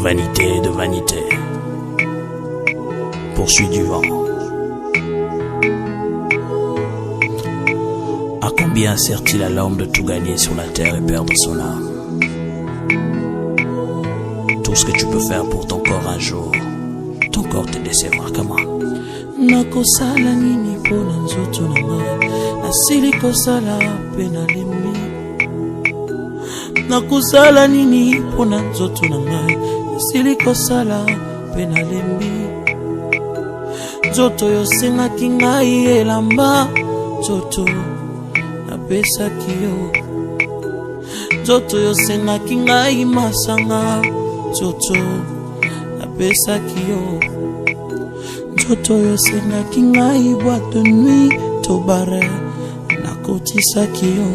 Vanité de vanité, poursuit du vent. À combien sert-il à l'homme de tout gagner sur la terre et perdre son âme? Tout ce que tu peux faire pour ton corps un jour, ton corps te décevra. Comment? Nakosala nini pona nzoto na ngai, nasili kosala pe nalembi. Nakosala nini pona nzoto na ngai, nasili kosala pe nalembi. Nzoto yosengaki ngai elamba, nzoto napesaki yo. Nzoto yosengaki ngai masanga, nzoto napesaki yo. Nzoto yosengaki ngai boîte de nuit to bare, nakotisaki yo.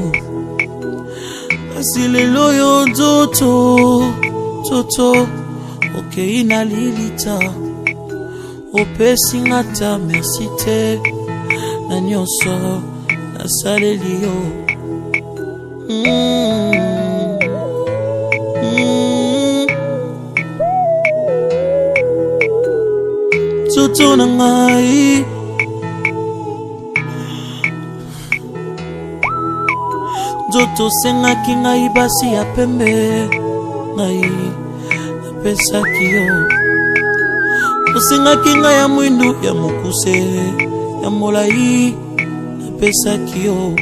Kasi lelo yo nzoto okei na lilita, opesi ngata merci te na nyonso nasaleli yo. Nzoto na ngai, nzoto sengaki ngai basi ya pembe, ngai napesaki yo. Osengaki ngai ya mwindu ya mokuse ya molai, napesaki yo.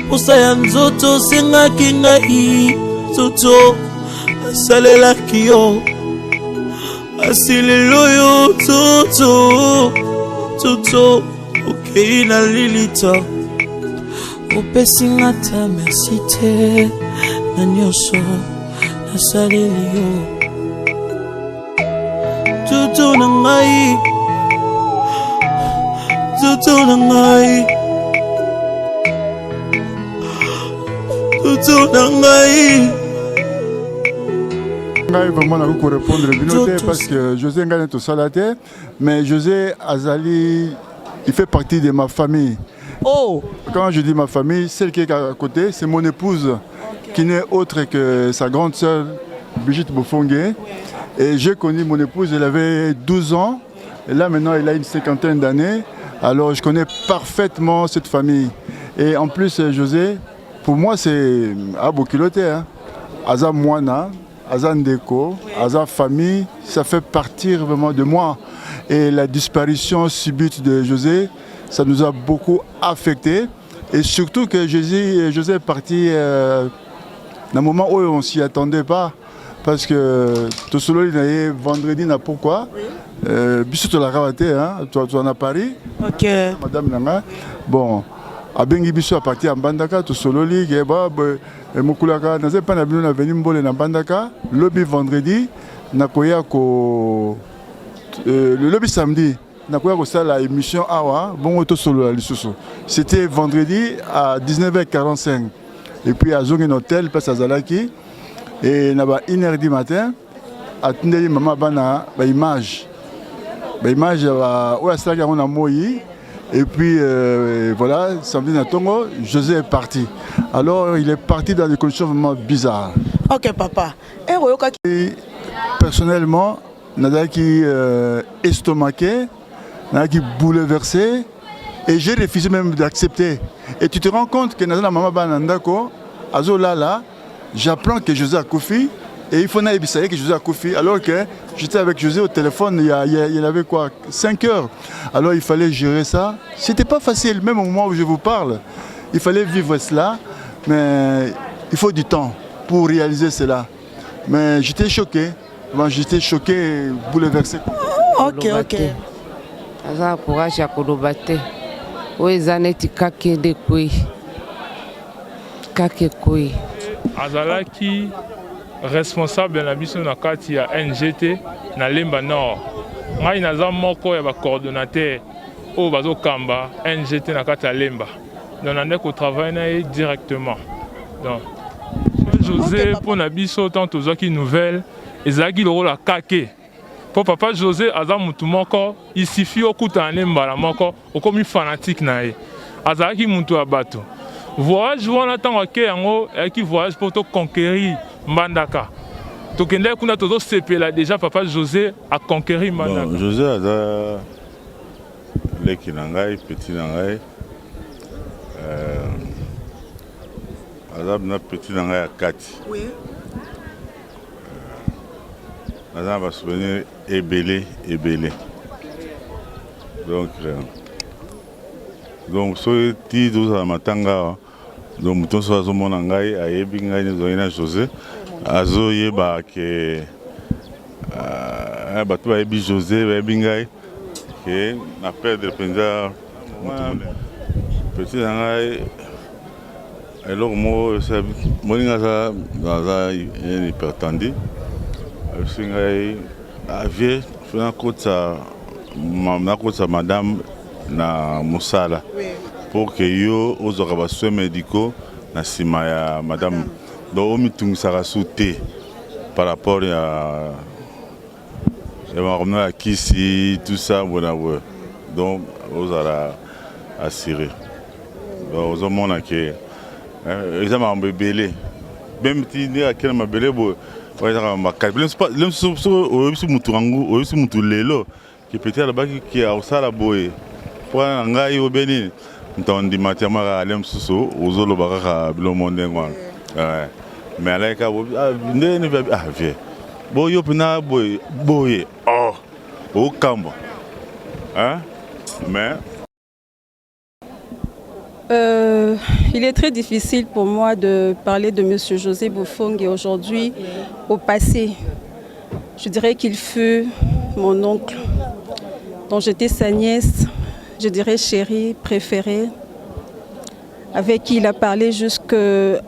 Posa ya nzoto sengaki ngai, nzoto asalelaki yo. Asilelo yo nzoto okei na lilita, opesi ngata merci te na nyonso nasaleli yo. Nzoto na ngai, nzoto na ngai, nzoto na ngai. Vraiment, on peut répondre parce que José Ngane tout salaté, mais José Azali, il fait partie de ma famille. Oh! Quand je dis ma famille, celle qui est à côté, c'est mon épouse, qui n'est autre que sa grande sœur, Brigitte Bofongue. Et j'ai connu mon épouse, elle avait 12 ans, et là maintenant elle a une cinquantaine d'années. Alors je connais parfaitement cette famille. Et en plus, José, pour moi c'est Abokilote, hein. Aza Moana, Aza Ndeko, Aza famille, ça fait partie vraiment de moi. Et la disparition subite de José, ça nous a beaucoup affectés. Et surtout que José est parti dans un moment où on ne s'y attendait pas. Parce que tout cela, il vendredi, pourquoi? Bisous, tu l'as raté, hein? Tu en as Paris. Ok. Madame Nanga. Bon, à Bengi Bissou, à partir en Bandaka, tout cela, Mokulaka, n'a pas venu m'boler dans Bandaka. Lobby vendredi, Nakoya ko. Le lobby samedi, Nakoya ko ça la émission Awa, bon auto solo à l'Issoso. C'était vendredi à 19h45. Et puis à Zongen Hotel, place à Zalaki. Et à 1h du matin, à Tindeli Maman Bana, image. Image, où est-ce qu'on a moyi. Et puis voilà, samedi Natongo, José est parti. Alors il est parti dans des conditions vraiment bizarres. Ok papa. Et, personnellement, Nadaki estomaqué, Nadaki bouleversé, et j'ai refusé même d'accepter. Et tu te rends compte que Nadana Maman Banandako, Azolala, j'apprends que José a Kofi, et il faut n'aille que José a Kofi, alors que j'étais avec José au téléphone il y avait quoi, 5 heures. Alors il fallait gérer ça. C'était pas facile, même au moment où je vous parle. Il fallait vivre cela, mais il faut du temps pour réaliser cela. Mais j'étais choqué, bouleversé. Ok. Aza courage à Kolobate. Oezaneti kake de koi. Kake koi. Azalaki responsable na biso na kati ya NGT na Lemba Nord. Ngai naza moko ya ba coordonnateur o bazo kamba NGT na kati ya Lemba. Donc on ko travailler directement. Donc José pour na biso tant tozaki nouvelle ezaki le rôle à kake. Pour papa José aza mutu moko il suffit okuta Lemba la moko okomi fanatique na ye. Azalaki mutu abato. Voyage wana tango ke yango qui voyage pour te conquérir Mbandaka. tokende kuna tozo sepela déjà papa José a conquéri Manaka. Bon, José a leki na ngai petit na ngai azab na petit na ngai a 4. Oui. Azab va souvenir ebele. Donc so ti doza matanga donc muton so azomona ngai ayebi ngai nezoina José azo yeba ke bato bayebi José bayebi ngai ke na perdre penza petit na ngai eloko moko moninga aza hypertendu asi ngai avie nakotisa madame na mosala pour que yo ozwaka basoins médicaux na nsima ya madame donc omitungisaka su te par rapport ya makambo ya kisi tout ça bonaboye donc ozala assuré donc ozomona ke eza makambo ebele même ti nde akena mabele boye ezaka makasi oyebisi mutu yango oyebisi mutu lelo ke peut-être alobaki ke akosala boye mpona na ngai obe nini ntondima ti amaka ale mosusu ozoloba kaka bilomo ndenge wana mais alaika ndeni vie boyo mpena boye okamba mais il est très difficile pour moi de parler de M. José Bofongue aujourd'hui au passé. Je dirais qu'il fut mon oncle, dont j'étais sa nièce, je dirais chérie, préférée, avec qui il a parlé jusqu'à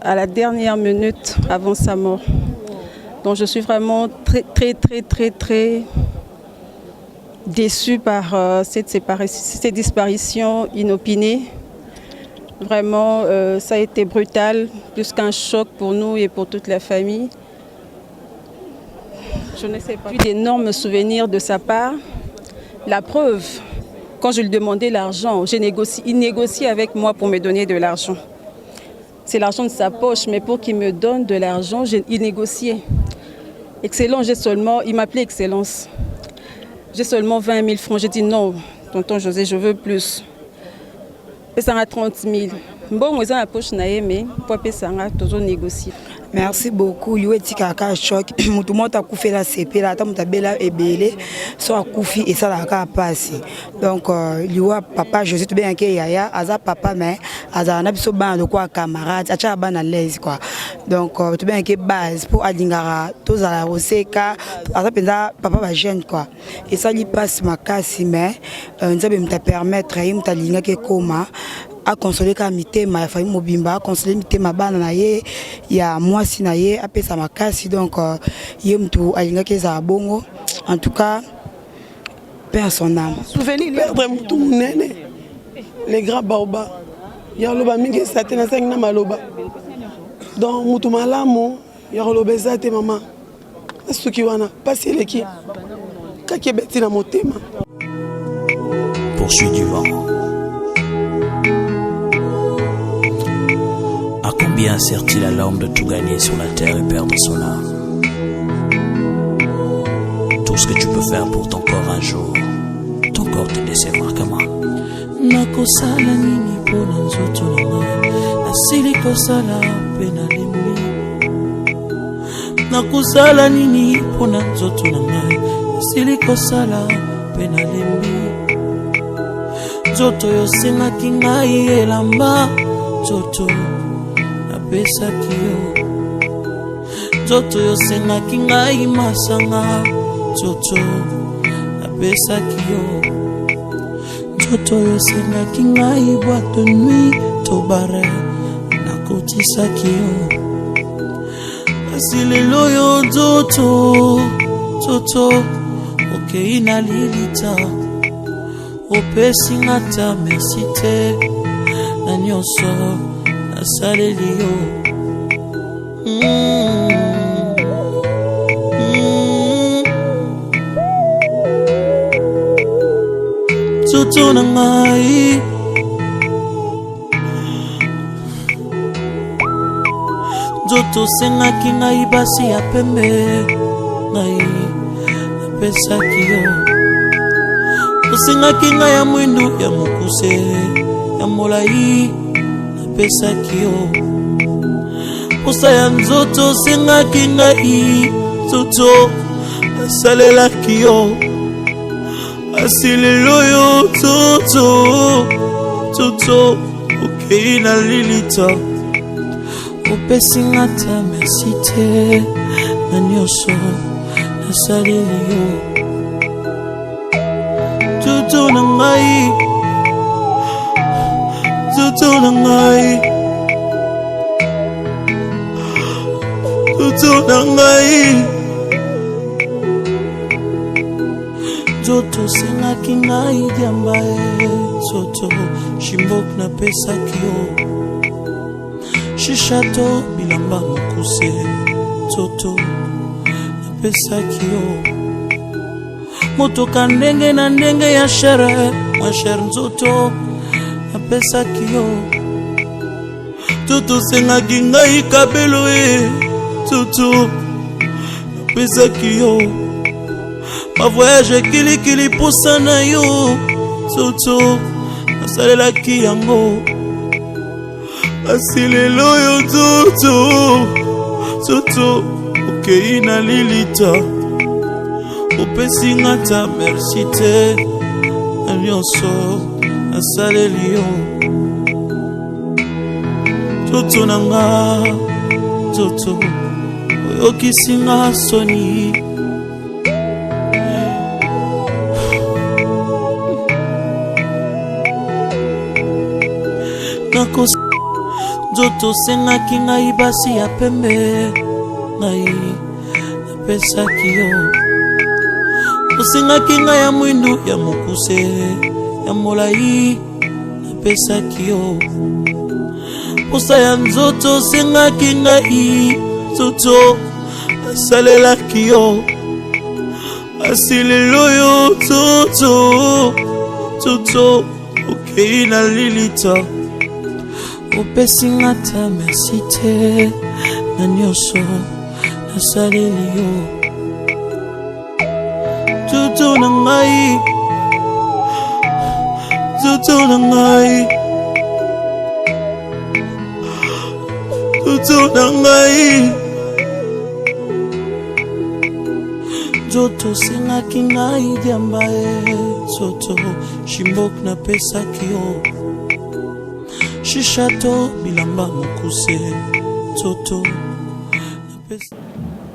la dernière minute avant sa mort. Donc je suis vraiment très déçue par cette disparition inopinée. Vraiment, ça a été brutal, plus qu'un choc pour nous et pour toute la famille. Je ne sais pas. J'ai d'énormes souvenirs de sa part. La preuve, quand je lui demandais l'argent, il négocie avec moi pour me donner de l'argent. C'est l'argent de sa poche, mais pour qu'il me donne de l'argent, il négociait. Excellent, il m'appelait Excellence. J'ai seulement 20 000 francs. J'ai dit non, tonton José, je veux plus. Ça a 30 000. Bon, moi, la poche n'a aimé. Pour ça, on a toujours négocié. Merci beaucoup. Il y a un choc. Tout le monde a coupé la CP, la table bella et belé, soit coupé et ça a passé. Donc, il y a papa, je suis bien qu'il y a papa, mais Aza n'a pas besoin de quoi camarade, à ban à l'aise quoi. Donc, tout bien qu'il base pour Adingara, tous à la Roseka, papa va jeune quoi. Et ça lui passe ma casse, mais nous avons me permettre, il m'a dit que coma. A consoler ka mitema ya famille mobimba a consoler mitema bana na ye ya mwasi na ye apesa makasi donc ye mtu alingaki za bongo en tout cas perd son âme souvenir perdre mtu munene les grands baoba ya loba mingi satena sangi na maloba donc mtu malamu ya loba zate mama asuki wana pasi eleki kaki beti na motema poursuit du vent. Combien sert-il à l'homme de tout gagner sur la terre et perdre son âme? Tout ce que tu peux faire pour ton corps un jour, ton corps te décevra comment? Nakosala nini pona nzoto nanga nasili kosala pena lembi nakosala nini pona nzoto nanga nasili kosala pena lembi nzoto yosengaki ngai elamba nzoto napesaki yo nzoto yosengaki ngai masanga nzoto napesaki yo nzoto yosengaki ngai boîte de nuit to bare nakotisaki yo kasi lelo yo nzoto okei na lilita opesi nga ta merci te na nyonso nasaleli yo nzoto na ngai nzoto sengaki ngai basi ya pembe ngai napesaki yo osengaki ngai ya mwindu ya mokuse ya molai napesaki yo posa ya nzoto sengaki ngai nzoto nasalelaki yo asilelo yo toto okei na lilita opesinga ta merci te na nyonso nasaleli yo toto na ngai toto na ngai toto na ngai toto sengaki ngai diamba toto shimbok napesaki yo shishato bilamba mokuse toto napesaki yo motoka ndenge na ndenge ya shere ma shere nzoto napesaki yo toto sengaki ngai kabelo toto napesaki yo ma voyage kilikili posa na yo toto nasalelaki yango asilelo yo toto okei na lilita opesinga ta merci te na nyonso nasaleli yo toto nanga toto oyokisinga soni nzoto sengaki ngai basi ya pembe ngai napesaki yo osengaki ngai ya mwindu ya mokuse ya molai napesaki yo posa ya nzoto sengaki ngai nzoto nasalelaki yo asilelo yo toto okei na lilita opesinga ta merci te na nyonso nasaleli yo toto na ngai toto na ngai toto na ngai nzoto sengaki ngai diamba toto shimbok napesaki yo shishato bilamba mokuse toto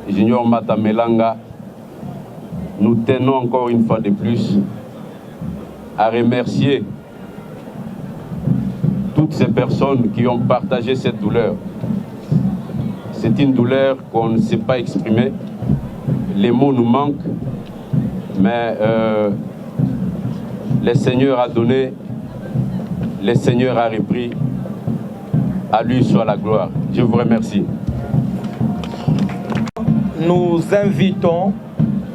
Junior Matamelanga, nous tenons encore une fois de plus à remercier toutes ces personnes qui ont partagé cette douleur. C'est une douleur qu'on ne sait pas exprimer, les mots nous manquent, mais le Seigneur a donné, le Seigneur a repris, à lui soit la gloire. Je vous remercie. Nous invitons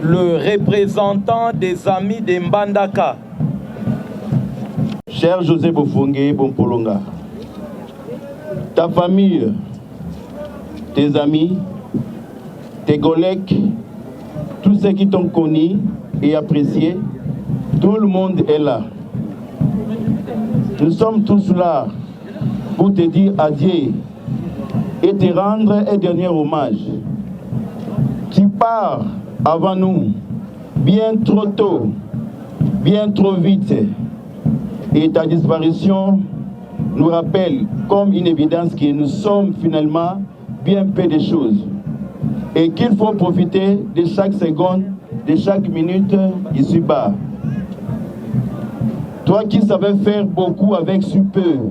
le représentant des amis de Mbandaka. Cher José Bofongue Bompolonga, ta famille, tes amis, tes collègues, tous ceux qui t'ont connu et apprécié, tout le monde est là. Nous sommes tous là pour te dire adieu et te rendre un dernier hommage. Tu pars avant nous, bien trop tôt, bien trop vite. Et ta disparition nous rappelle comme une évidence que nous sommes finalement bien peu de choses. Et qu'il faut profiter de chaque seconde, de chaque minute ici-bas. Toi qui savais faire beaucoup avec si peu,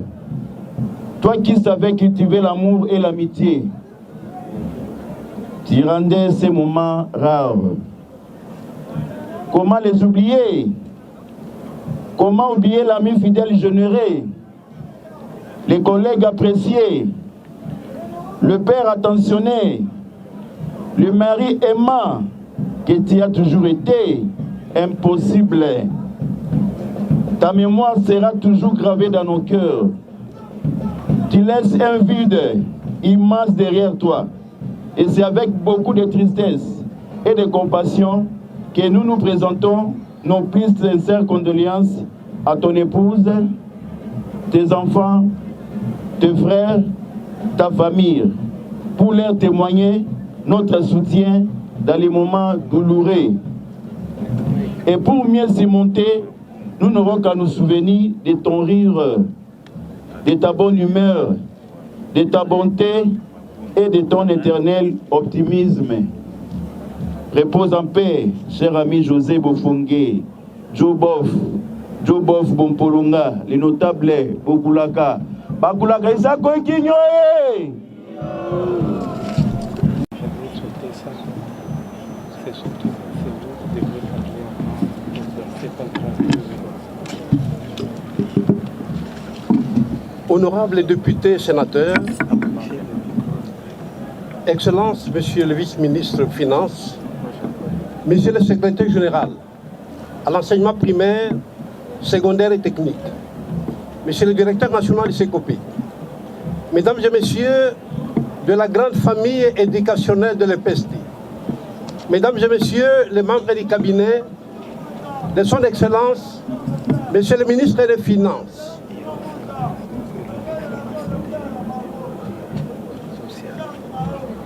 toi qui savais cultiver l'amour et l'amitié, tu rendais ces moments rares. Comment les oublier? Comment oublier l'ami fidèle généreux, les collègues appréciés, le père attentionné, le mari aimant que tu as toujours été? Impossible. Ta mémoire sera toujours gravée dans nos cœurs. Tu laisses un vide immense derrière toi. Et c'est avec beaucoup de tristesse et de compassion que nous nous présentons nos plus sincères condoléances à ton épouse, tes enfants, tes frères, ta famille, pour leur témoigner notre soutien dans les moments douloureux. Et pour mieux surmonter, nous n'aurons qu'à nous souvenir de ton rire, de ta bonne humeur, de ta bonté et de ton éternel optimisme. Repose en paix, cher ami José Bofongue, Jobof Bompolonga, les notables Bokulaka, Bakulaka Isako Kinyoe. Honorables députés, sénateurs, Excellences, Monsieur le vice-ministre des Finances, Monsieur le secrétaire général à l'enseignement primaire, secondaire et technique, Monsieur le directeur national du CECOPI, Mesdames et Messieurs de la grande famille éducationnelle de l'EPST, Mesdames et Messieurs les membres du cabinet de son Excellence, Monsieur le ministre des Finances,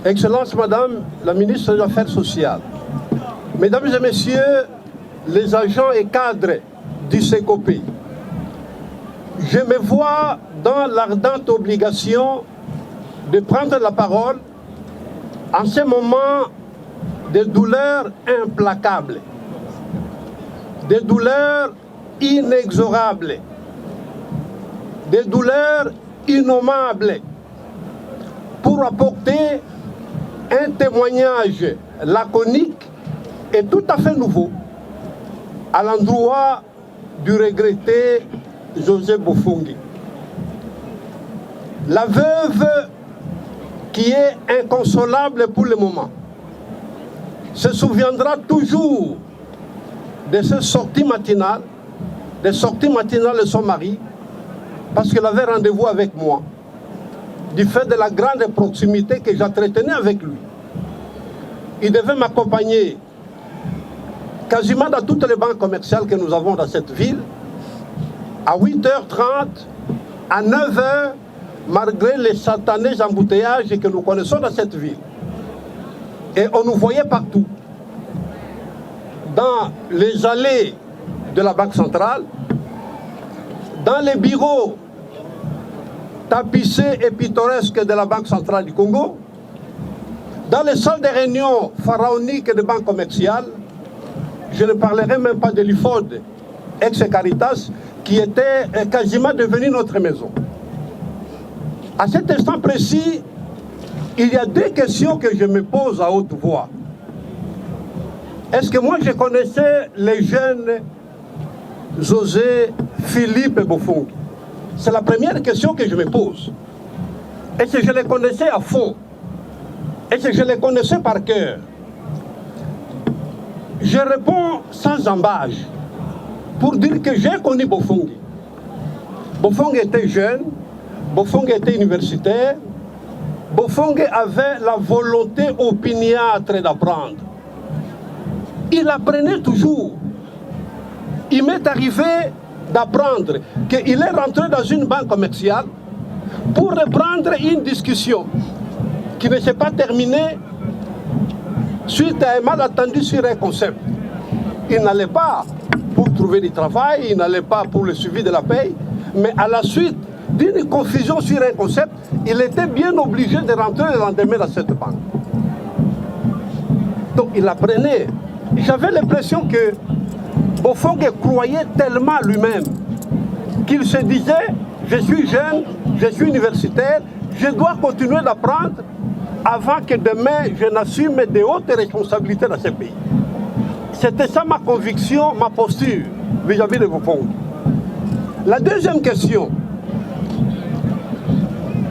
Excellence Madame la ministre des Affaires sociales, Mesdames et Messieurs les agents et cadres du CECOPI, je me vois dans l'ardente obligation de prendre la parole en ce moment de douleurs implacables, de douleurs inexorables, de douleurs innommables, pour apporter un témoignage laconique et tout à fait nouveau à l'endroit du regretté José Bofongue. La veuve qui est inconsolable pour le moment se souviendra toujours de ces sorties matinales, des sorties matinales de son mari, parce qu'elle avait rendez-vous avec moi, du fait de la grande proximité que j'entretenais avec lui. Il devait m'accompagner quasiment dans toutes les banques commerciales que nous avons dans cette ville, à 8h30, à 9h, malgré les satanés embouteillages que nous connaissons dans cette ville. Et on nous voyait partout, dans les allées de la Banque centrale, dans les bureaux tapissés et pittoresques de la Banque centrale du Congo, dans les salles de réunion pharaoniques de banques commerciales. Je ne parlerai même pas de l'IFOD, ex-Caritas, qui était quasiment devenu notre maison. À cet instant précis, il y a deux questions que je me pose à haute voix. Est-ce que moi je connaissais les jeunes José Philippe Bofongue? C'est la première question que je me pose. Est-ce que je les connaissais à fond? Est-ce que je les connaissais par cœur? Je réponds sans embâche pour dire que j'ai connu Bofongue. Bofongue était jeune, Bofongue était universitaire, Bofongue avait la volonté opiniâtre d'apprendre. Il apprenait toujours. Il m'est arrivé d'apprendre qu'il est rentré dans une banque commerciale pour reprendre une discussion qui ne s'est pas terminée suite à un malentendu sur un concept. Il n'allait pas pour trouver du travail, il n'allait pas pour le suivi de la paye, mais à la suite d'une confusion sur un concept, il était bien obligé de rentrer le lendemain dans cette banque. Donc il apprenait. J'avais l'impression que Bofongue croyait tellement lui-même qu'il se disait, je suis jeune, je suis universitaire, je dois continuer d'apprendre avant que demain je n'assume de hautes responsabilités dans ce pays. C'était ça ma conviction, ma posture vis-à-vis de Bofongue. La deuxième question,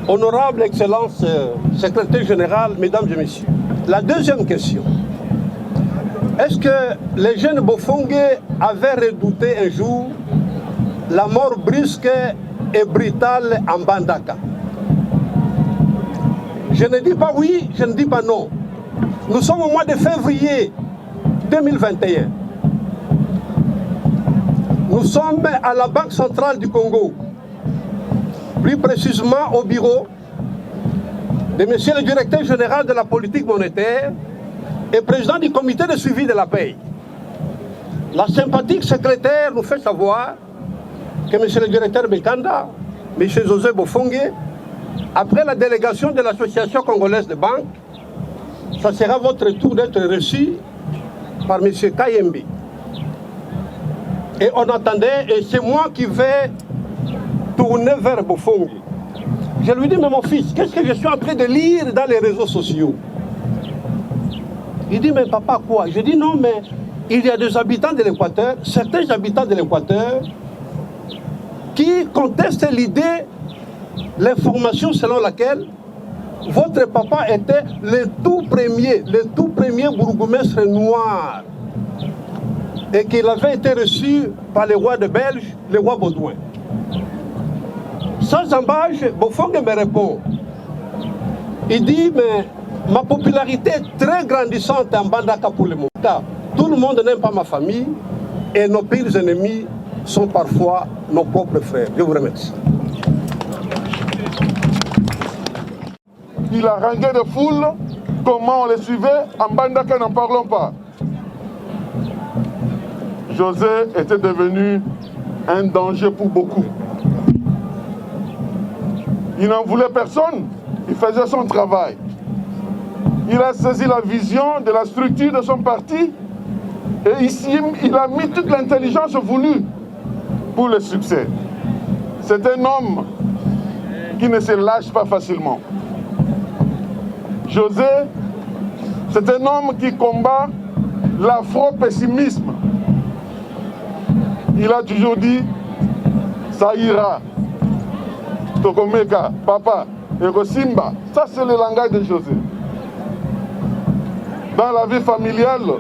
honorable Excellence, secrétaire général, mesdames et messieurs, la deuxième question, est-ce que les jeunes Bofongue avaient redouté un jour la mort brusque et brutale en Mbandaka? Je ne dis pas oui, je ne dis pas non. Nous sommes au mois de février 2021. Nous sommes à la Banque centrale du Congo, plus précisément au bureau de monsieur le directeur général de la politique monétaire et président du comité de suivi de la paix. La sympathique secrétaire nous fait savoir que monsieur le directeur Bekanda, monsieur José Bofongue, après la délégation de l'association congolaise de banques, ça sera votre tour d'être reçu par monsieur Kayembe. Et on attendait, et c'est moi qui vais tourner vers Bofongue. Je lui dis, mais mon fils, qu'est-ce que je suis en train de lire dans les réseaux sociaux? Il dit, mais papa, quoi? Je dis, non, mais il y a des habitants de l'Équateur, certains habitants de l'Équateur, qui contestent l'idée, l'information selon laquelle votre papa était le tout premier bourgmestre noir et qu'il avait été reçu par le roi de Belge, le roi Baudouin. Sans embâche, Bofongue me répond. Il dit, mais ma popularité est très grandissante en Mbandaka pour le moment. Tout le monde n'aime pas ma famille et nos pires ennemis sont parfois nos propres frères. Je vous remercie. Il a rangé de foule. Comment on les suivait? En Mbandaka, n'en parlons pas. José était devenu un danger pour beaucoup. Il n'en voulait personne. Il faisait son travail. Il a saisi la vision de la structure de son parti et ici, il a mis toute l'intelligence voulue pour le succès. C'est un homme qui ne se lâche pas facilement. José, c'est un homme qui combat l'afro-pessimisme. Il a toujours dit, ça ira. Tokomeka, papa, Erosimba, ça c'est le langage de José. Dans la vie familiale,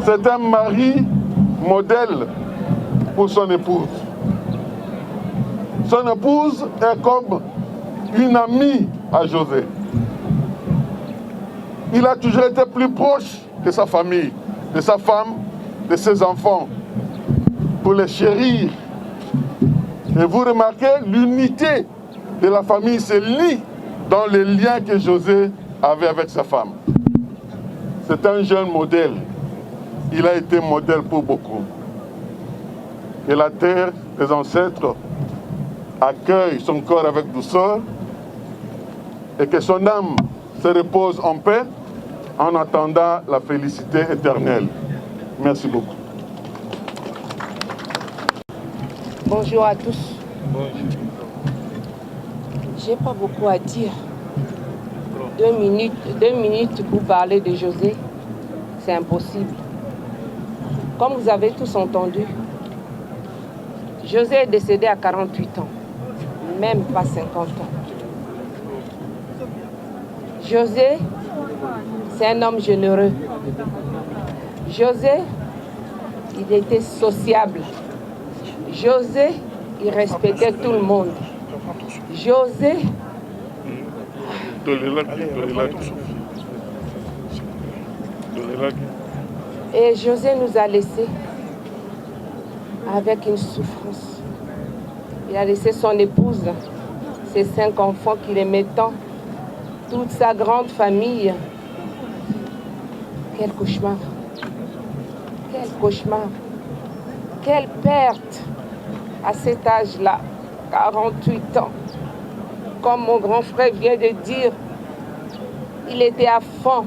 c'est un mari modèle pour son épouse. Son épouse est comme une amie à José. Il a toujours été plus proche de sa famille, de sa femme, de ses enfants, pour les chérir. Et vous remarquez, l'unité de la famille se lie dans les liens que José avait avec sa femme. C'est un jeune modèle. Il a été modèle pour beaucoup. Que la terre des ancêtres accueille son corps avec douceur et que son âme se repose en paix en attendant la félicité éternelle. Merci beaucoup. Bonjour à tous. J'ai pas beaucoup à dire. 2 minutes pour parler de José, c'est impossible. Comme vous avez tous entendu, José est décédé à 48 ans, même pas 50 ans. José, c'est un homme généreux. José, il était sociable. José, il respectait tout le monde. José, et José nous a laissés avec une souffrance. Il a laissé son épouse, ses 5 enfants qu'il aimait tant, toute sa grande famille. Quel cauchemar! Quel cauchemar! Quelle perte à cet âge-là, 48 ans. Comme mon grand frère vient de dire, il était à fond.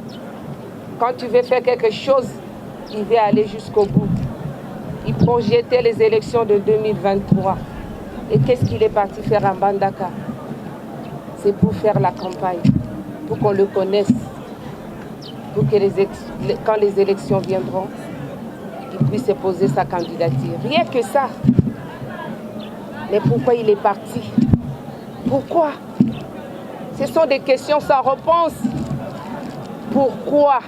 Quand tu veux faire quelque chose, il veut aller jusqu'au bout. Il projetait les élections de 2023. Et qu'est-ce qu'il est parti faire à Mbandaka? C'est pour faire la campagne, pour qu'on le connaisse, pour que quand les élections viendront, il puisse poser sa candidature. Rien que ça. Mais pourquoi il est parti? Pourquoi? Ce sont des questions sans réponse. Pourquoi?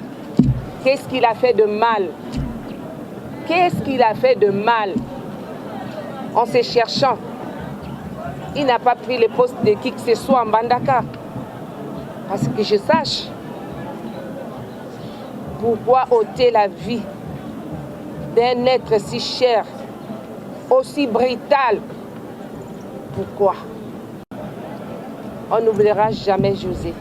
Qu'est-ce qu'il a fait de mal? Qu'est-ce qu'il a fait de mal? En se cherchant, il n'a pas pris le poste de qui que ce soit en Mbandaka. Parce que je sache pourquoi ôter la vie d'un être si cher, aussi brutal. Pourquoi? On n'oubliera jamais José.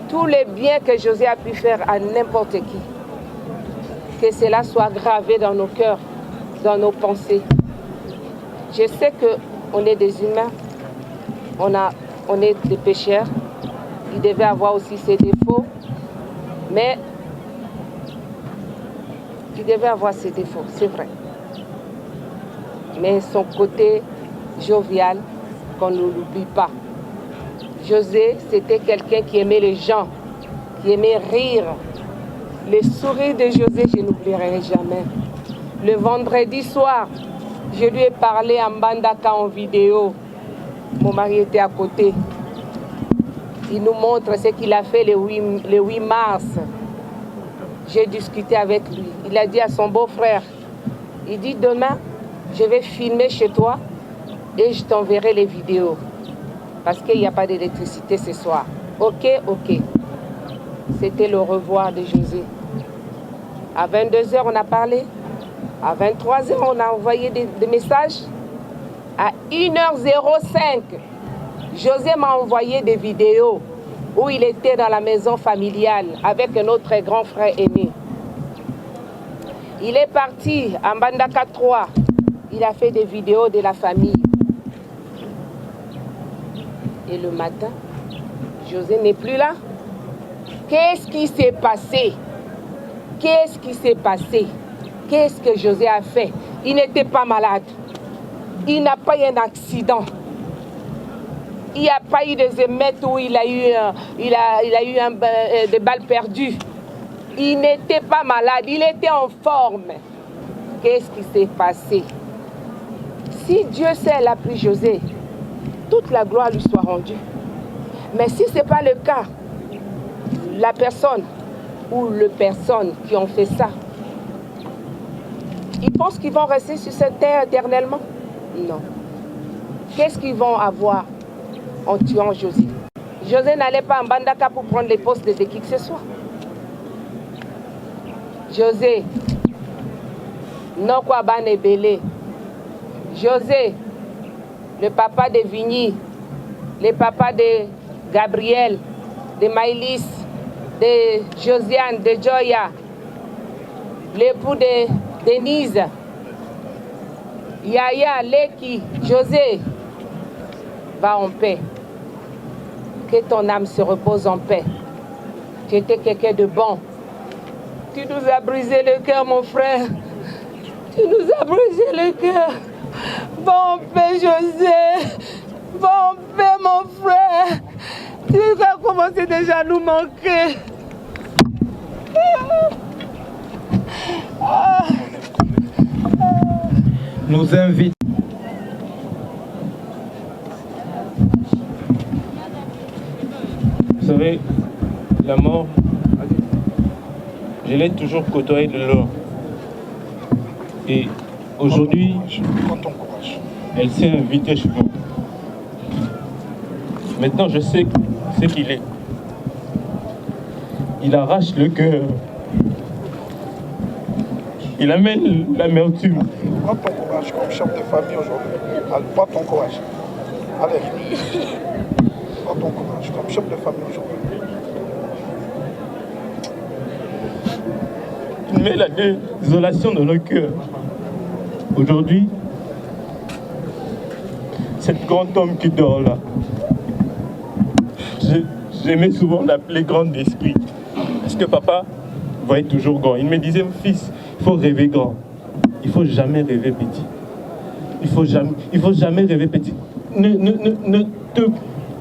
Tous les biens que José a pu faire à n'importe qui, que cela soit gravé dans nos cœurs, dans nos pensées. Je sais qu'on est des humains, on est des pécheurs. Il devait avoir aussi ses défauts, mais il devait avoir ses défauts, c'est vrai. Mais son côté jovial, qu'on ne l'oublie pas. José, c'était quelqu'un qui aimait les gens, qui aimait rire. Les sourires de José, je n'oublierai jamais. Le vendredi soir, je lui ai parlé en Mbandaka en vidéo. Mon mari était à côté. Il nous montre ce qu'il a fait le 8 mars. J'ai discuté avec lui. Il a dit à son beau-frère, il dit demain, je vais filmer chez toi et je t'enverrai les vidéos. Parce qu'il n'y a pas d'électricité ce soir. Ok, ok. C'était le revoir de José. À 22h, on a parlé. À 23h, on a envoyé des messages. À 1h05, José m'a envoyé des vidéos où il était dans la maison familiale avec un autre grand frère aîné. Il est parti à Mbandaka 3. Il a fait des vidéos de la famille. Et le matin, José n'est plus là. Qu'est-ce qui s'est passé? Qu'est-ce qui s'est passé? Qu'est-ce que José a fait? Il n'était pas malade. Il n'a pas eu un accident. Il n'y a pas eu des émeutes où il a eu des balles perdues. Il n'était pas malade, il était en forme. Qu'est-ce qui s'est passé? Si Dieu seul a pris José, toute la gloire lui soit rendue. Mais si ce n'est pas le cas, la personne ou les personnes qui ont fait ça, ils pensent qu'ils vont rester sur cette terre éternellement? Non. Qu'est-ce qu'ils vont avoir en tuant José? José n'allait pas en Mbandaka pour prendre les postes de qui que ce soit. José, non quoi ban belé. José, le papa de Vigny, le papa de Gabriel, de Maïlis, de Josiane, de Joya, l'époux de Denise, Yaya, Leki, José, va en paix. Que ton âme se repose en paix. Tu étais quelqu'un de bon. Tu nous as brisé le cœur, mon frère. Tu nous as brisé le cœur. Va en paix, José. Va en paix, mon frère. Tu as commencé déjà à nous manquer. Nous invite. Vous savez, la mort, je l'ai toujours côtoyée de loin. Et aujourd'hui, elle s'est invitée chez moi. Maintenant, je sais ce qu'il est. Il arrache le cœur. Il amène l'amertume. Prends ton courage comme chef de famille aujourd'hui. Allez, prends ton courage. Allez. Prends ton courage comme chef de famille aujourd'hui. Il met la désolation dans nos cœurs. Aujourd'hui, cet grand homme qui dort là, j'aimais souvent l'appeler grand d'esprit. Parce que papa voyait toujours grand. Il me disait, fils, il faut rêver grand. Il ne faut jamais rêver petit. Il faut jamais rêver petit. Ne te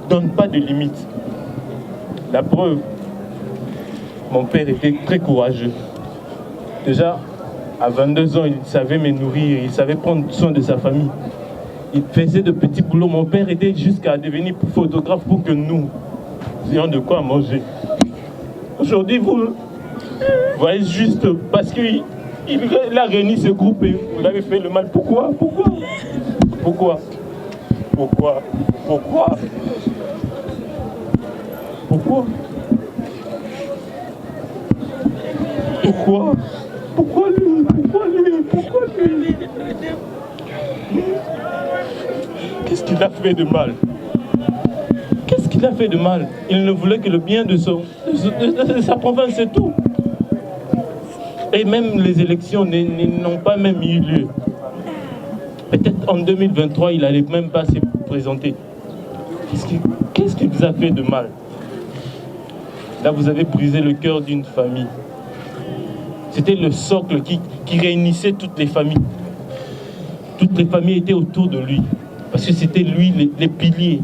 donne pas de limites. La preuve, mon père était très courageux. Déjà, à 22 ans, il savait me nourrir, il savait prendre soin de sa famille. Il faisait de petits boulots. Mon père aidait jusqu'à devenir photographe pour que nous ayons de quoi manger. Aujourd'hui, vous voyez juste parce qu'il a réuni ce groupe et vous avez fait le mal. Pourquoi? Pourquoi? Pourquoi? Pourquoi lui? Pourquoi lui? Pourquoi lui? Qu'est-ce qu'il a fait de mal? Qu'est-ce qu'il a fait de mal? Il ne voulait que le bien de sa province, c'est tout. Et même les élections n'ont pas même eu lieu. Peut-être en 2023, il n'allait même pas se présenter. Qu'est-ce qu'il vous a fait de mal? Là, vous avez brisé le cœur d'une famille. C'était le socle qui réunissait toutes les familles. Toutes les familles étaient autour de lui. Parce que c'était lui, les piliers.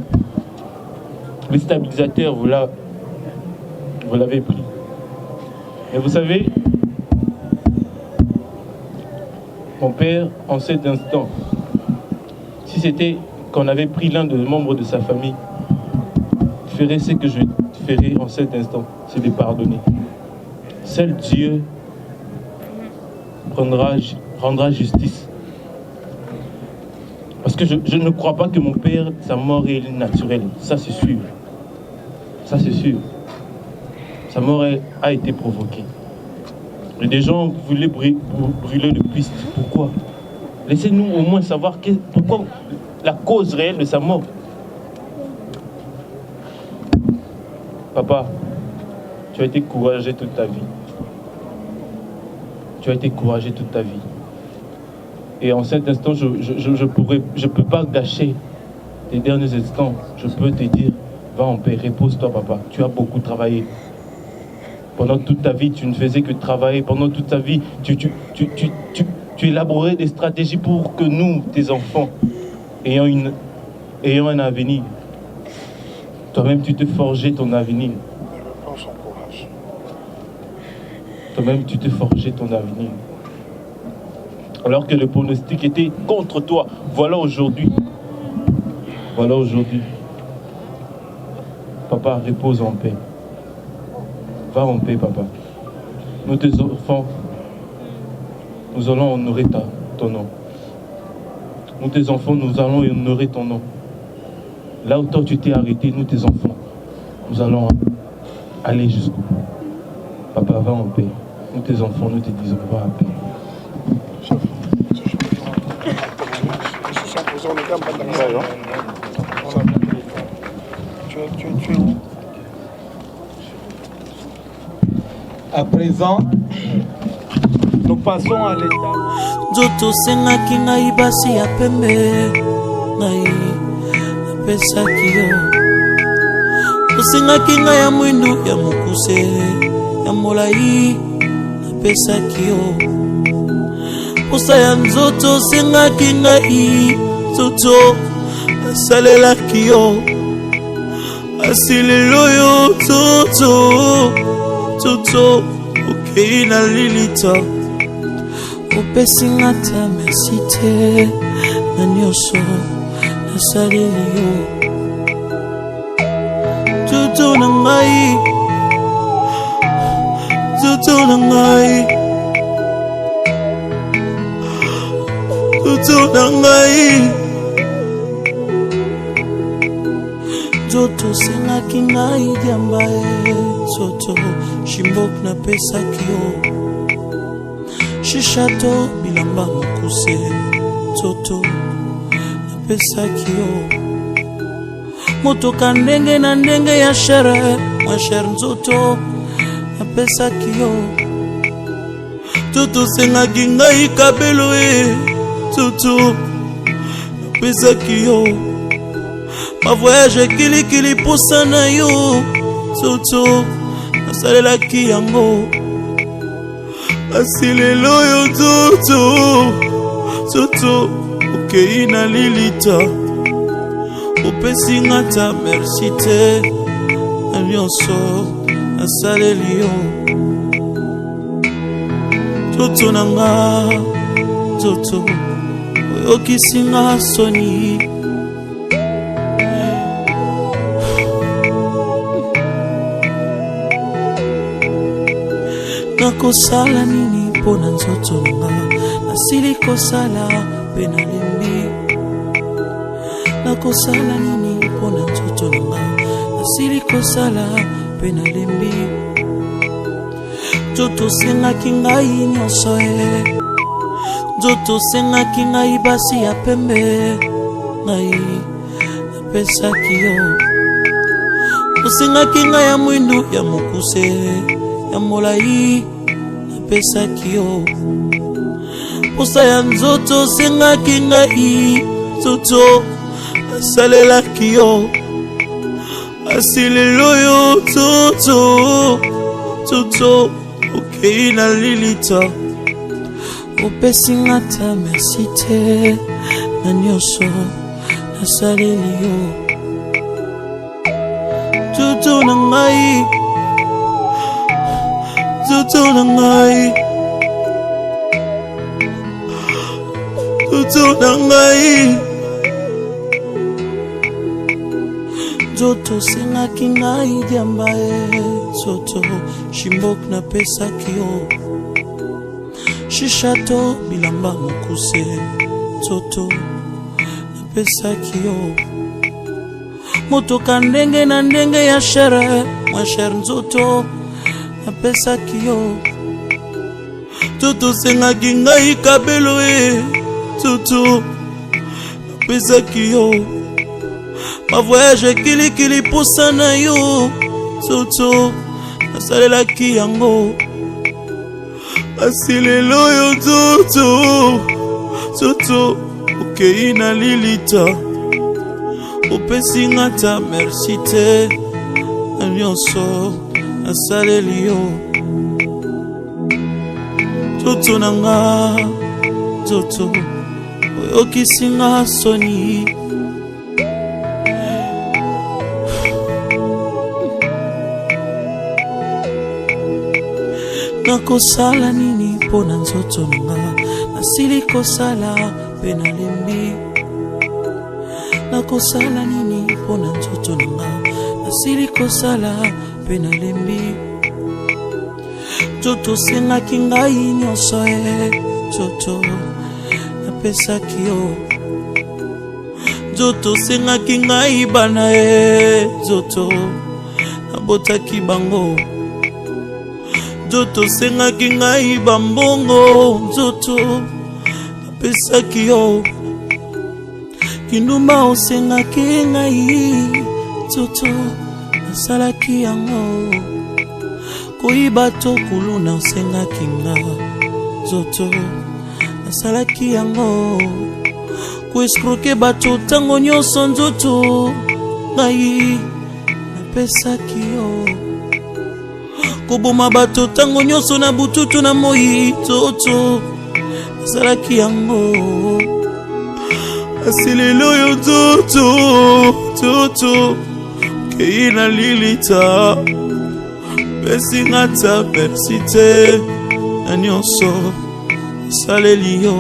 Le stabilisateur, vous l'avez pris. Et vous savez, mon père, en cet instant, si c'était qu'on avait pris l'un des membres de sa famille, ferait ce que je ferais en cet instant, c'est de pardonner. Seul Dieu rendra justice. Parce que je ne crois pas que mon père, sa mort est naturelle. Ça, c'est sûr. Ça, c'est sûr. Sa mort a été provoquée. Et des gens voulaient brûler le Christ. Pourquoi? Laissez-nous au moins savoir pourquoi la cause réelle de sa mort. Papa, tu as été courageux toute ta vie. Tu as été courageux toute ta vie. Et en cet instant, je ne peux pas gâcher tes derniers instants. Je peux te dire, va en paix, repose-toi, papa. Tu as beaucoup travaillé. Pendant toute ta vie, tu ne faisais que travailler. Pendant toute ta vie, tu élaborais des stratégies pour que nous, tes enfants, ayons un avenir. Toi-même, tu te forgeais ton avenir. Toi-même, tu te forgeais ton avenir. Alors que le pronostic était contre toi. Voilà aujourd'hui. Voilà aujourd'hui. Papa, repose en paix. Va en paix, papa. Nous, tes enfants, nous allons honorer ton nom. Nous, tes enfants, nous allons honorer ton nom. Là où toi, tu t'es arrêté, nous, tes enfants, nous allons aller jusqu'au bout. Papa, va en paix. Nous, tes enfants, nous te disons, va en paix. Tu es où? À présent, nous passons à l'état. Nzoto sengaki ngai basi ya pembe ngai napesaki yo. Osengaki ngai ya mwindu ya mokuse ya molai napesaki yo. Posa ya nzoto sengaki ngai nzoto asalelaki yo. Asilelo yo Toto okei na lilita. Opesi nga ta merci te na nyonso nasaleli yo. Toto na ngai, Toto na ngai, Toto na ngai. Toto sengaki ngai diamba Toto shimbok na pesaki yo. Shishato bilamba mokuse Toto na pesaki yo. Motoka ndenge na ndenge ya shere mwa shere Nzoto na pesaki yo. Toto sengaki ngai kabelo Toto na pesaki yo. Ma voyage kili posa na yo Toto nasalelaki yango. Asilelo yo Toto okei na lilita. Opesi nga ta merci te na nyonso nasaleli yo. Toto na nga Toto oyokisi nga soni. Nakosala nini pona nzoto nanga nasili kosala pe nalembi. Nakosala nini pona nzoto nanga nasili kosala mpe nalembi nzoto osengaki ngai nyonso nzoto osengaki ngai basi ya pembe ngai napesaki yo osengaki ngai ya mwindu ya mokuse ya molai napesaki yo posa ya nzoto osengaki ngai nzoto asalelaki yo asilelo yo nzoto okei na lilita opesinga ta merci te na nyonso nasaleli yo nzoto na ngai nzoto na ngai nzoto na ngai nzoto osengaki ngai diamba nzoto shimbok napesaki yo shishato bilamba mokuse nzoto napesaki yo motoka ndenge na ndenge ya shere mwa shere nzoto napesaki yo nzoto osengaki ngai kabelo nzoto napesaki yo ma voyage kilikili posa na yo nzoto nasalelaki yango asilelo yo nzoto okei na lilita opesinga ta merci te na nyonso nasaleli yo nzoto na nga nzoto oyokisinga soni nakosala nini mpona nzoto nanga nasili kosala mpe nalembi nakosala nini mpona nzoto nanga nasili kosala mpe nalembi nzoto osengaki ngai nyonso nzoto napesaki yo nzoto osengaki ngai bana nzoto nabotaki bango nzoto osengaki ngai bambongo nzoto napesaki yo kindumba osengaki ngai nzoto nasalaki yango koyiba to kuluna osengaki nga nzoto nasalaki yango koeskroke bato ntango nyonso nzoto ngai napesaki yo koboma bato ntango nyonso na bututu na moi nzoto nasalaki yango asilelo yo nzoto okei na lilita pesinga ta merci te na nyonso nasaleli yo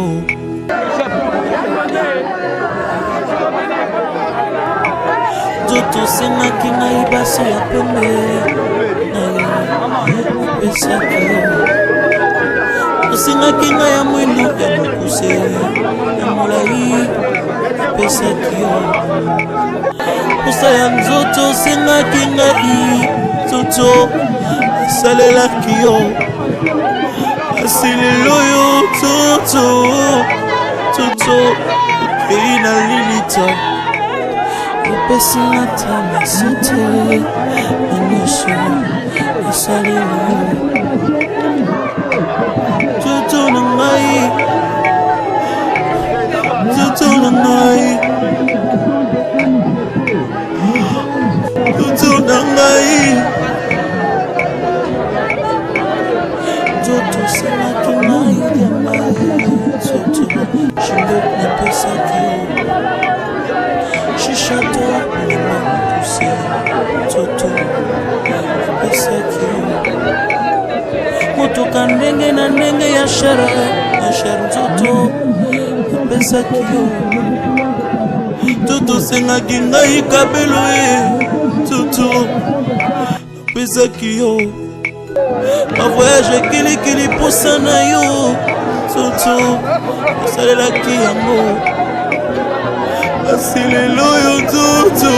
nzoto osengaki ngai basi ya pembe napesaki yo osengaki ngai ya mwindu ya mokuse ya molai napesaki yo posa ya nzoto osengaki ngai nzoto asalelaki yo asilelo yo nzoto okei na lilita opesinga ta merci te na nyonso nasaleli yo nzoto na ngai nzoto na ngai nzoto na ngai nzoto osengaki ngai diamba nzoto shimbok napesaki yo shishato bilamba mokuse nzoto napesaki yo motoka ndenge na ndenge ya shere nzoto napesaki yo nzoto osengaki ngai kabelo nzoto napesaki yo ma voyage kilikili posa na yo nzoto nasalelaki yango asilelo yo nzoto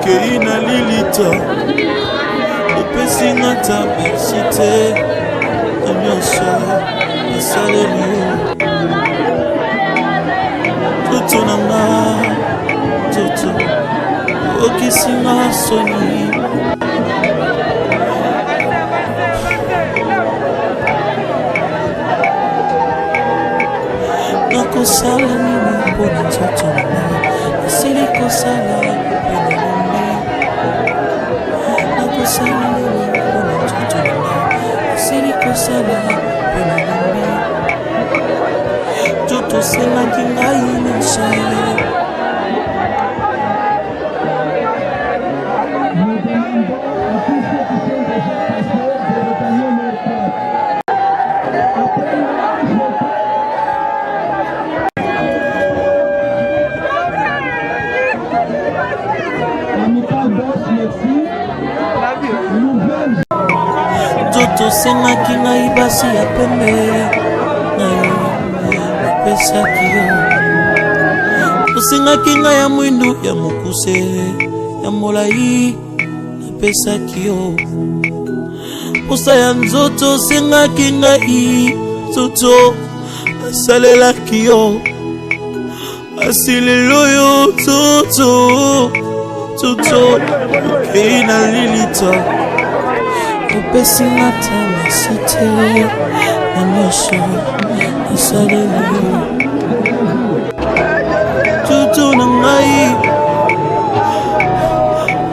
Keina Lilita Opesinga ta merci te Nyonso Asaleli Toto nanga Toto Okisinga soni Nakosala nini mpona nzoto nanga Asili kosala mpona nini Nakosala nini mpona nzoto nanga Asili kosala mpona nini Toto selaki ngai nyonso Tosengaki ngai basi ya pembe napesaki yo tosengaki ngai ya mwindu ya mokuse ya molai napesaki yo posa ya nzoto osengaki ngai nzoto asalelaki yo asilelo yo nzoto okei na Lilita Opesinga ta merci te Nyonso asaleli yo Toto na ngai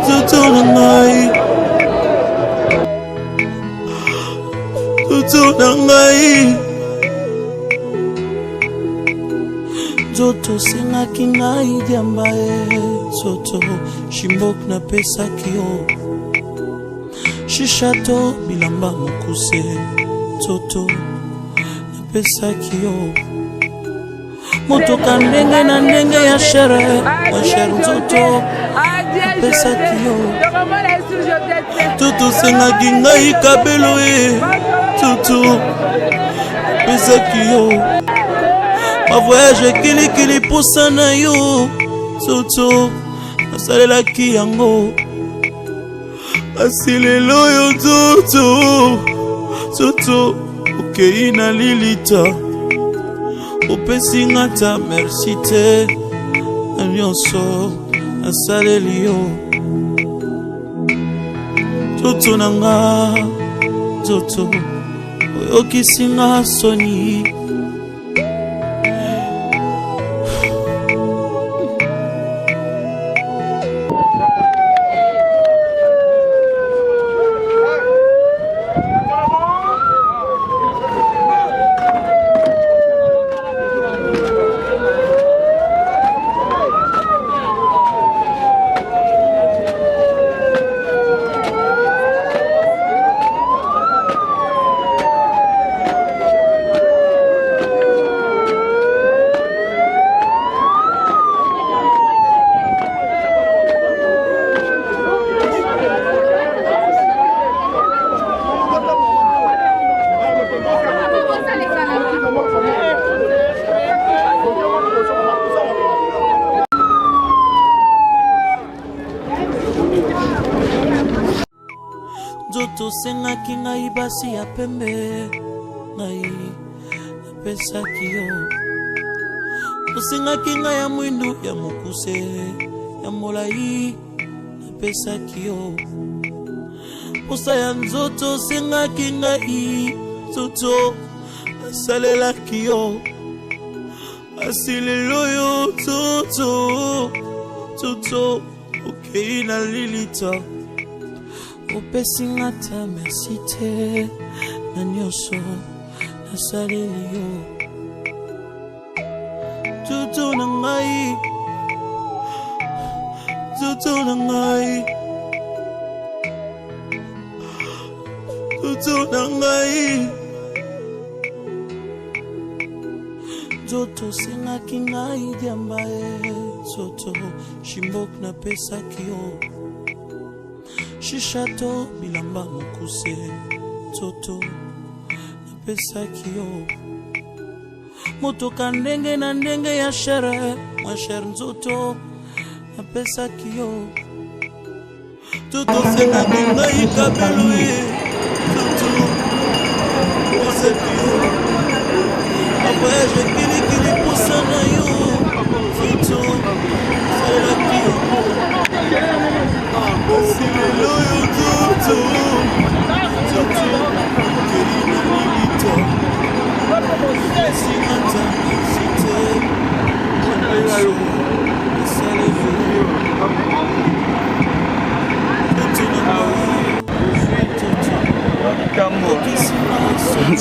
Toto na ngai Toto na ngai Toto sengaki ngai diamba Toto shimbok na pesaki yo Shishato bilamba mokuse Toto napesaki yo Motoka ndenge na ndenge ya shere Wa shere nzoto napesaki yo Toto sengaki ngai kabelo e Toto napesaki yo Ma voyage kilikili posa na yo Toto nasalelaki yango Asilelo yo Toto okei na Lilita Opesinga ta merci te Nyonso asaleli yo Toto nanga Toto oyokisinga soni Tosengaki ngai basi ya pembe ngai napesaki yo Tosengaki ngai ya mwindu ya mokuse ya molai napesaki yo posa ya nzoto osengaki ngai nzoto asalelaki yo asilelo yo Toto okei na Lilita Opesinga ta merci te Nyonso asaleli yo Toto na ngai Toto na ngai Toto na ngai Toto sengaki ngai diamba Toto shimbok na pesaki yo Shishato bilamba mokuse Toto napesaki yo Motoka ndenge na ndenge ya shere Wa shere nzoto napesaki yo Toto sengaki ngai kabelo ye Toto Oseki yo Avoyage kilikili posa na yo Toto Salaki yo Asilelo yo Toto Toto Kelina lilito Singata Site Jepecho Saleve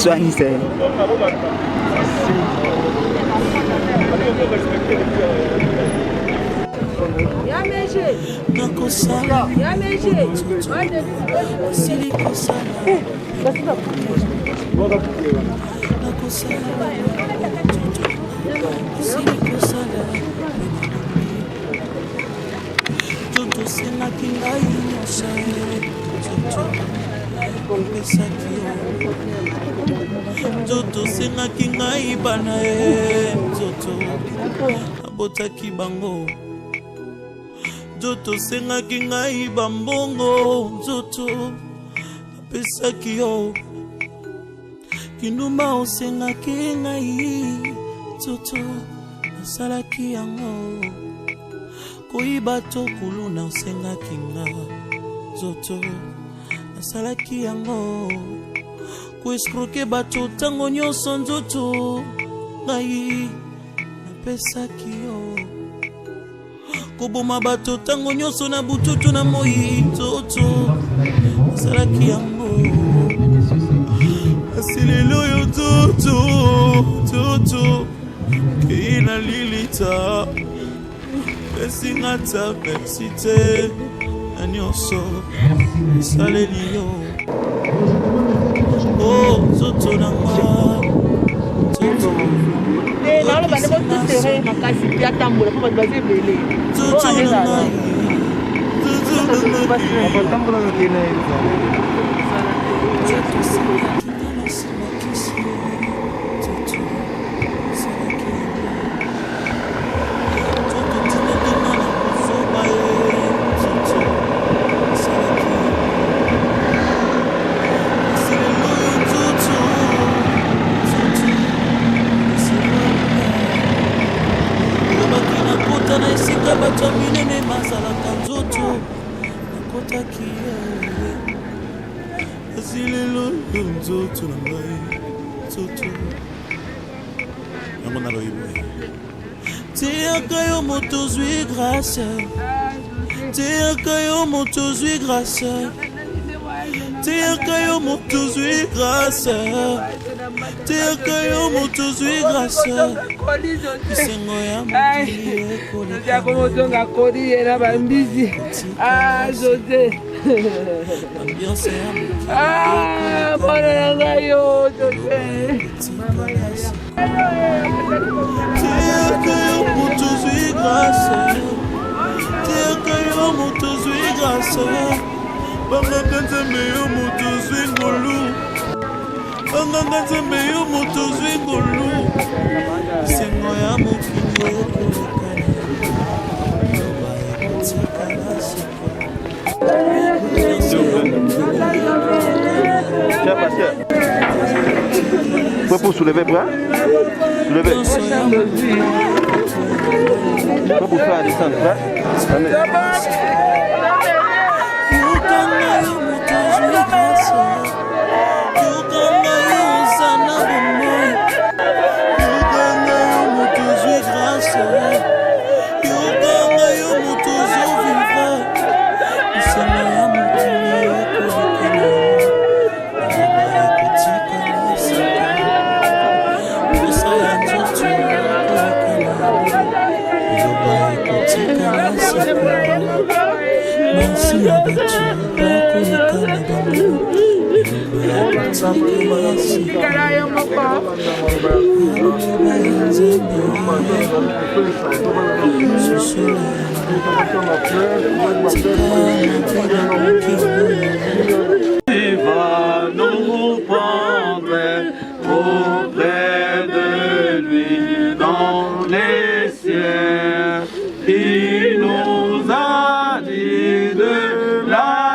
Soignez-vous. Toto sengaki ngai bana ye Toto abotaki bango Toto sengaki ngai bambongo Toto apesaki yo Kinduma osengaki ngai Toto asalaki yango Koyiba to kuluna osengaki nga Toto asalaki yango Kuescroquer bato tango nyonso nzoto ngai napesaki yo Koboma bato tango nyonso na bututu na moi Toto asalaki yango Asilelo yo Toto Toto Keina lilita Pesingata persite na nyonso asaleli yo Oh, Toto nanga Toto Nalo bane bo tutere makasi pia tambola po baze bele Toto nanga Toto nanga tambola ngene Teyaka moto zwi grâce Teyaka moto zwi grâce Teyaka moto zwi grâce Teyaka moto zwi grâce Isengo ya mokili José como tonga kodi era bambizi José Ambiance ya mokili Bona nanga yo José Teyaka moto zwi grâce Teyaka moto zwi grâce Banganga nzambe yo moto zwi ngolu Banganga nzambe yo moto zwi ngolu Isengo ya mokili Tiens, pasteur. Vous pouvez soulever bras. Soulevez. Vous pouvez faire descendre bras. Il va nous prendre auprès de lui dans les cieux. Il nous a dit de la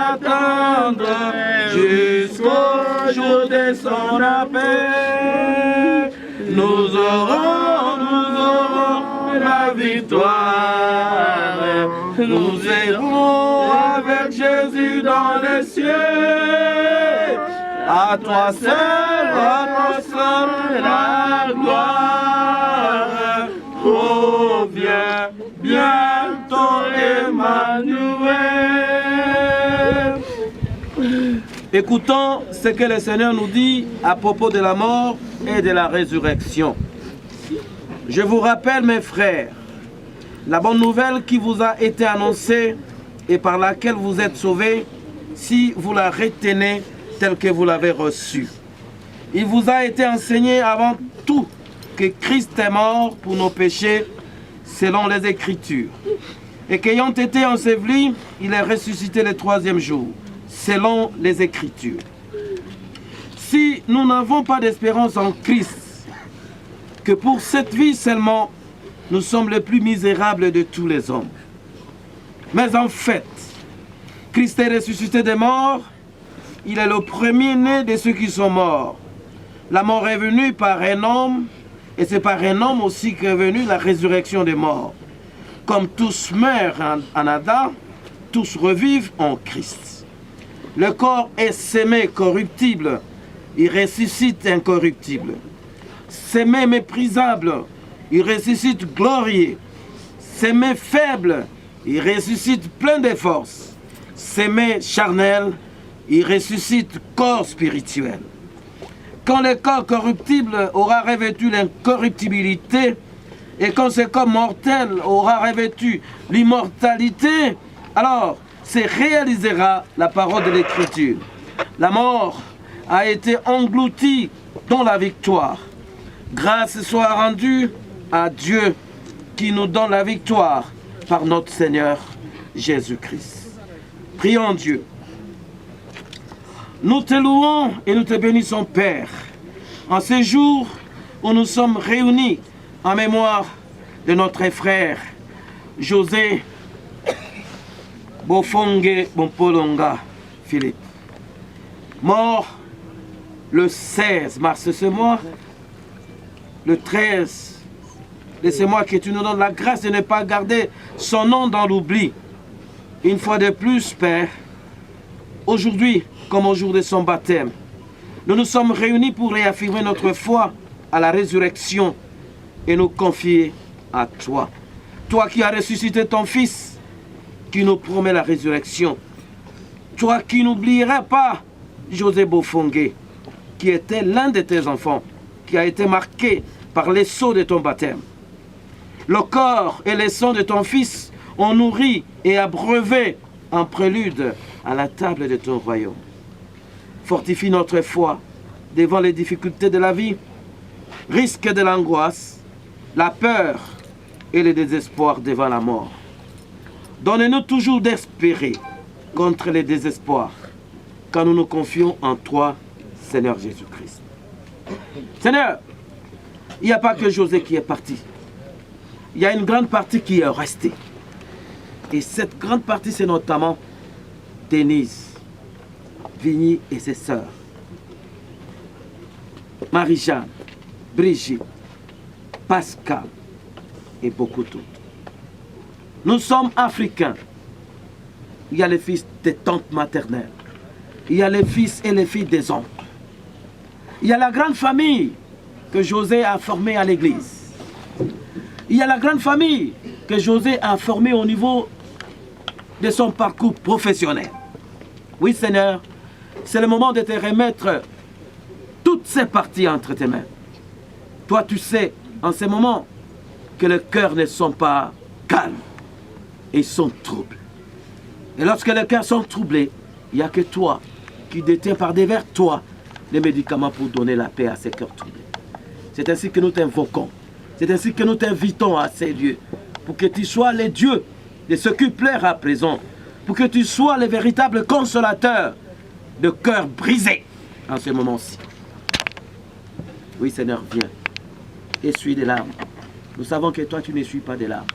jour de son appel, nous aurons la victoire. Nous irons avec Jésus dans les cieux. À toi seul la gloire. Oh, viens bientôt, Emmanuel. Écoutons ce que le Seigneur nous dit à propos de la mort et de la résurrection. Je vous rappelle, mes frères, la bonne nouvelle qui vous a été annoncée et par laquelle vous êtes sauvés, si vous la retenez telle que vous l'avez reçue. Il vous a été enseigné avant tout que Christ est mort pour nos péchés selon les Écritures, et qu'ayant été enseveli, il est ressuscité le troisième jour, selon les Écritures. Si nous n'avons pas d'espérance en Christ, que pour cette vie seulement, nous sommes les plus misérables de tous les hommes. Mais en fait, Christ est ressuscité des morts, il est le premier-né de ceux qui sont morts. La mort est venue par un homme, et c'est par un homme aussi qu'est venue la résurrection des morts. Comme tous meurent en Adam, tous revivent en Christ. Le corps est sémé corruptible, il ressuscite incorruptible. Sémé méprisable, il ressuscite glorieux. Sémé faible, il ressuscite plein de force. Sémé charnel, il ressuscite corps spirituel. Quand le corps corruptible aura revêtu l'incorruptibilité, et quand ce corps mortel aura revêtu l'immortalité, alors se réalisera la parole de l'Écriture. La mort a été engloutie dans la victoire. Grâce soit rendue à Dieu qui nous donne la victoire par notre Seigneur Jésus-Christ. Prions Dieu. Nous te louons et nous te bénissons, Père, en ce jour où nous sommes réunis en mémoire de notre frère José Bofongue Bompolonga Philippe, mort le 16 mars de ce mois, le 13 de ce mois, que tu nous donnes la grâce de ne pas garder son nom dans l'oubli. Une fois de plus, Père, aujourd'hui, comme au jour de son baptême, nous nous sommes réunis pour réaffirmer notre foi à la résurrection et nous confier à toi. Toi qui as ressuscité ton Fils, qui nous promet la résurrection. Toi qui n'oublieras pas José Bofongue, qui était l'un de tes enfants, qui a été marqué par les sceaux de ton baptême. Le corps et les sangs de ton Fils ont nourri et abreuvé en prélude à la table de ton royaume. Fortifie notre foi devant les difficultés de la vie, risque de l'angoisse, la peur et le désespoir devant la mort. Donne-nous toujours d'espérer contre les désespoirs quand nous nous confions en toi, Seigneur Jésus-Christ. Seigneur, il n'y a pas que José qui est parti. Il y a une grande partie qui est restée. Et cette grande partie, c'est notamment Denise, Vigny et ses sœurs, Marie-Jeanne, Brigitte, Pascal et beaucoup d'autres. Nous sommes africains. Il y a les fils des tantes maternelles. Il y a les fils et les filles des oncles. Il y a la grande famille que José a formée à l'église. Il y a la grande famille que José a formée au niveau de son parcours professionnel. Oui, Seigneur, c'est le moment de te remettre toutes ces parties entre tes mains. Toi, tu sais, en ces moments, que les cœurs ne sont pas calmes. Et ils sont troublés. Et lorsque les cœurs sont troublés, il n'y a que toi qui détiens par devers toi les médicaments pour donner la paix à ces cœurs troublés. C'est ainsi que nous t'invoquons. C'est ainsi que nous t'invitons à ces lieux. Pour que tu sois le Dieu de ce qui plaire à présent. Pour que tu sois le véritable consolateur de cœurs brisés en ce moment-ci. Oui, Seigneur, viens. Essuie des larmes. Nous savons que toi, tu n'essuies pas des larmes.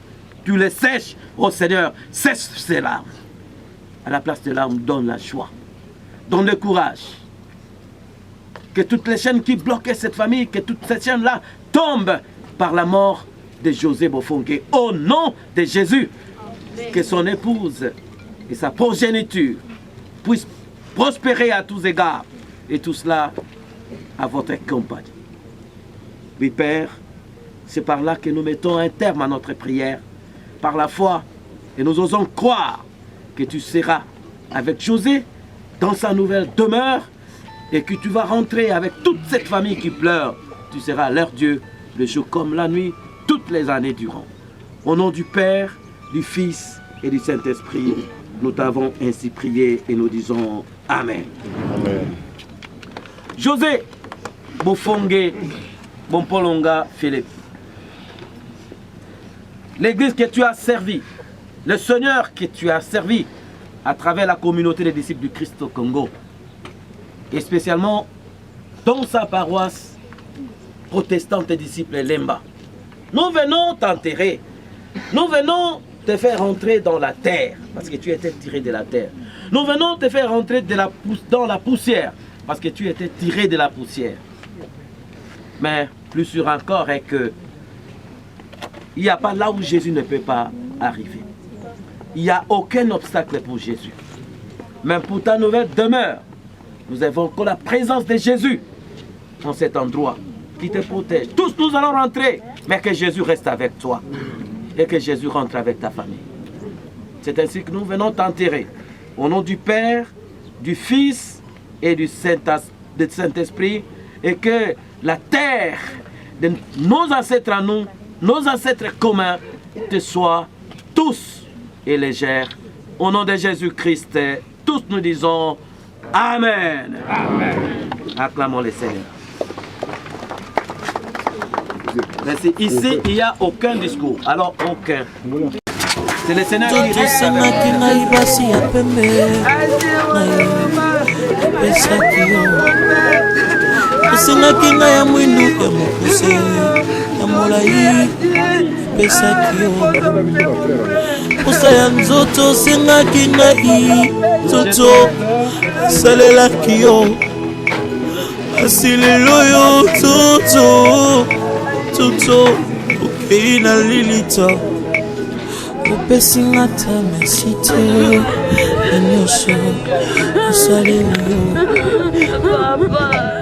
Tu les sèches, oh Seigneur, sèche ces larmes. À la place des larmes, donne la joie. Donne le courage. Que toutes les chaînes qui bloquaient cette famille, que toutes ces chaînes-là tombent par la mort de José Bofongue. Au nom de Jésus, que son épouse et sa progéniture puissent prospérer à tous égards. Et tout cela à votre compagnie. Oui, Père, c'est par là que nous mettons un terme à notre prière, par la foi, et nous osons croire que tu seras avec José dans sa nouvelle demeure et que tu vas rentrer avec toute cette famille qui pleure. Tu seras leur Dieu, le jour comme la nuit, toutes les années durant. Au nom du Père, du Fils et du Saint-Esprit, nous t'avons ainsi prié et nous disons Amen. Amen. José Bofongue Bompolonga Philippe, l'église que tu as servie, le Seigneur que tu as servi à travers la communauté des disciples du Christ au Congo, et spécialement dans sa paroisse protestante des disciples Lemba. Nous venons t'enterrer, nous venons te faire entrer dans la terre, parce que tu étais tiré de la terre. Nous venons te faire entrer dans la poussière, parce que tu étais tiré de la poussière. Mais plus sûr encore est que il n'y a pas là où Jésus ne peut pas arriver. Il n'y a aucun obstacle pour Jésus. Même pour ta nouvelle demeure, nous avons encore la présence de Jésus en cet endroit qui te protège. Tous nous allons rentrer, mais que Jésus reste avec toi et que Jésus rentre avec ta famille. C'est ainsi que nous venons t'enterrer. Au nom du Père, du Fils et du Saint-Esprit, et que la terre de nos ancêtres à nous, nos ancêtres communs, te soit tous et légère. Au nom de Jésus-Christ, tous nous disons Amen. Amen. Acclamons le Seigneur. Merci. Ici, il n'y a aucun discours. Alors, aucun. C'est le Seigneur qui osengaki ngai ya mwindu ya mokuse ya molai pesaki yo posa ya nzoto osengaki ngai nzoto asalelaki yo kasi lelo yo toto okei na lilita opesi nga ta merci te ya nyonso osaleli yo papa.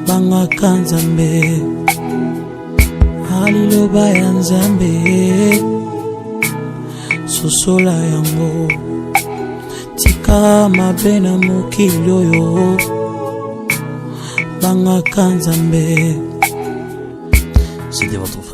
Bangaka Nzambe aliloba ya Nzambe sosola yango tika mabe na mokili oyo bangaka Nzambe. C'était votre